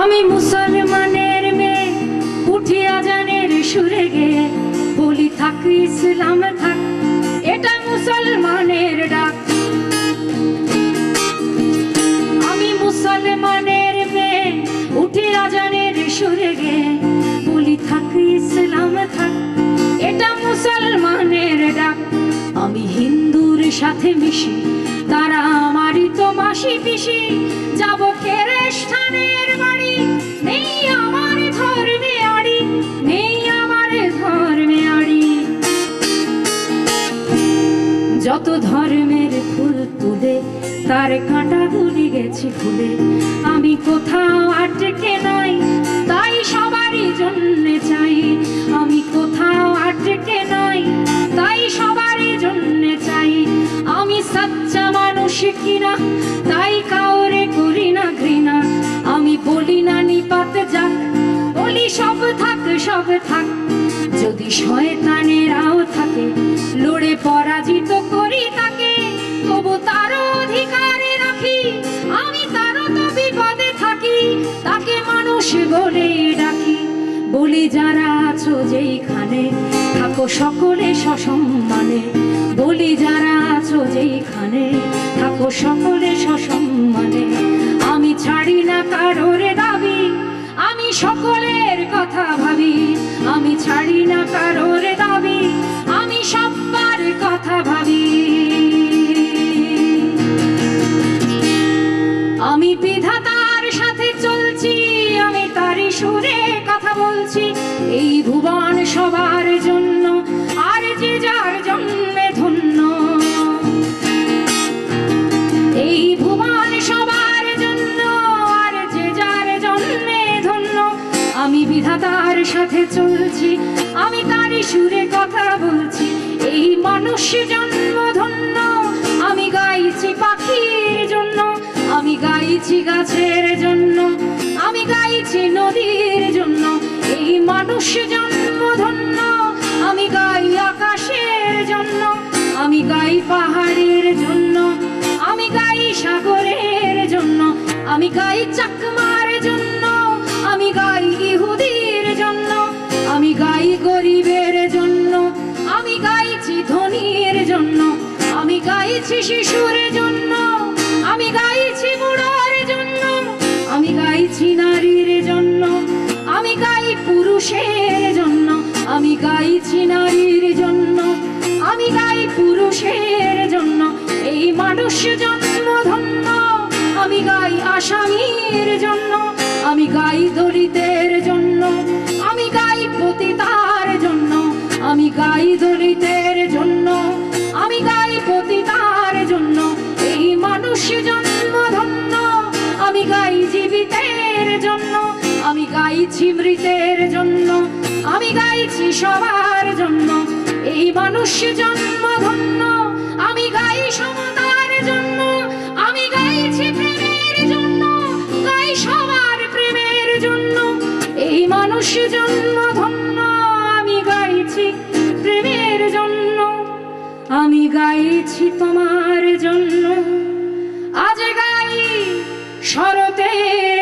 আমি মুসলমানের মেয়ে উঠি আজানের সুরে গেয়ে বলি থাক ইসলাম থাক, এটা মুসলমানের ডাক। আমি মুসলমানের মেয়ে উঠি আজানের সুরে গেয়ে বলি থাক ইসলাম থাক, এটা মুসলমানের ডাক। আমি হিন্দুর সাথে মিশি, তারা আমারই তো মাসি পিসি, যাব খ্রিস্টানের বাড়ি, নেই আমার ধর্মে আড়ি, নেই আমার ধর্মে আড়ি। যত ধর্মের ফুল তুলে তার কাঁটাগুলি গেছে খুলে, আমি কোথাও আটকে নাই, তাই সবারই জন্যে চাই। আমি কোথাও আটকে নাই, তাই সবারই জন্যে চাই। আমি সচ্চা মানুষ কিনা, তাই কাউরে করি না ঘৃণা। আমি বলি না নিপাত যাক, বলি সব থাক সব থাক। যদি শয়তানেরাও থাকে, লড়ে পরাজিত করি তাকে, তবু তার অধিকারে রাখি, আমি তারও তো বিপদে থাকি, তাকে মানুষ বলে ডাকি। বলি যারা আছো যেইখানে, থাকো সকলে সসম্মানে। বলি যারা আছো যেইখানে, থাকো সকলে সসম্মানে। আমি ছাড়ি না কারোর দাবি, আমি সকলের কথা ভাবি। আমি ছাড়ি না কারোর দাবি, আমি সবার কথা ভাবি। আমি বিধাতার সাথে চলছি, আমি তারই সুরে কথা বলছি। এই ভুবন সবার জন্য, আর যে যার জন্মে ধন্য। এই ভুবন সবার জন্য, আর যে যার জন্মে ধন্য। আমি বিধাতার সাথে চলছি, আমি তারই সুরে কথা বলছি। এই মানুষ জন্ম ধন্য, আমি গাইছি পাখির জন্য, আমি গাইছি গাছের জন্য, আমি গাইছি নদীর জন্য। এই মানুষ জন্ম ধন্য, আমি গাই আকাশের জন্য, আমি গাই পাহাড়ের জন্য, আমি গাই সাগরের জন্য, আমি গাই চাকমার জন্য, আমি গাই ইহুদির জন্য, আমি গাই গরিবের জন্য, আমি গাইছি ধনীর জন্য, আমি গাইছি শিশুর জন্য, আমি গাইছি বুড়োর জন্য, আমি গাইছি নারীর জন্য, আমি গাই পুরুষের জন্য, আমি গাইছি নারীর জন্য, আমি গাই পুরুষের জন্য। এই মানুষ জন্ম ধন্য, আমি গাই আসামীর জন্য, আমি গাই দলিতের জন্য, আমি গাই পতিতার জন্য, আমি গাই দলিতের জন্য, আমি গাই পতিতার জন্য। এই মানুষ জন্ম ধন্য, আমি গাই জীবিতের জন্য, আমি গাইছি মৃতের জন্য, আমি গাইছি সবার জন্য। এই মানুষ জন্ম ধন্য, আমি গাই সমতার জন্য, আমি গাইছি প্রেমের জন্য, গাই সবার প্রেমের জন্য। এই মানুষ জন্ম ধন্য, আমি গাইছি প্রেমের জন্য, আমি গাইছি তোমার জন্য। আজ গাই শরতের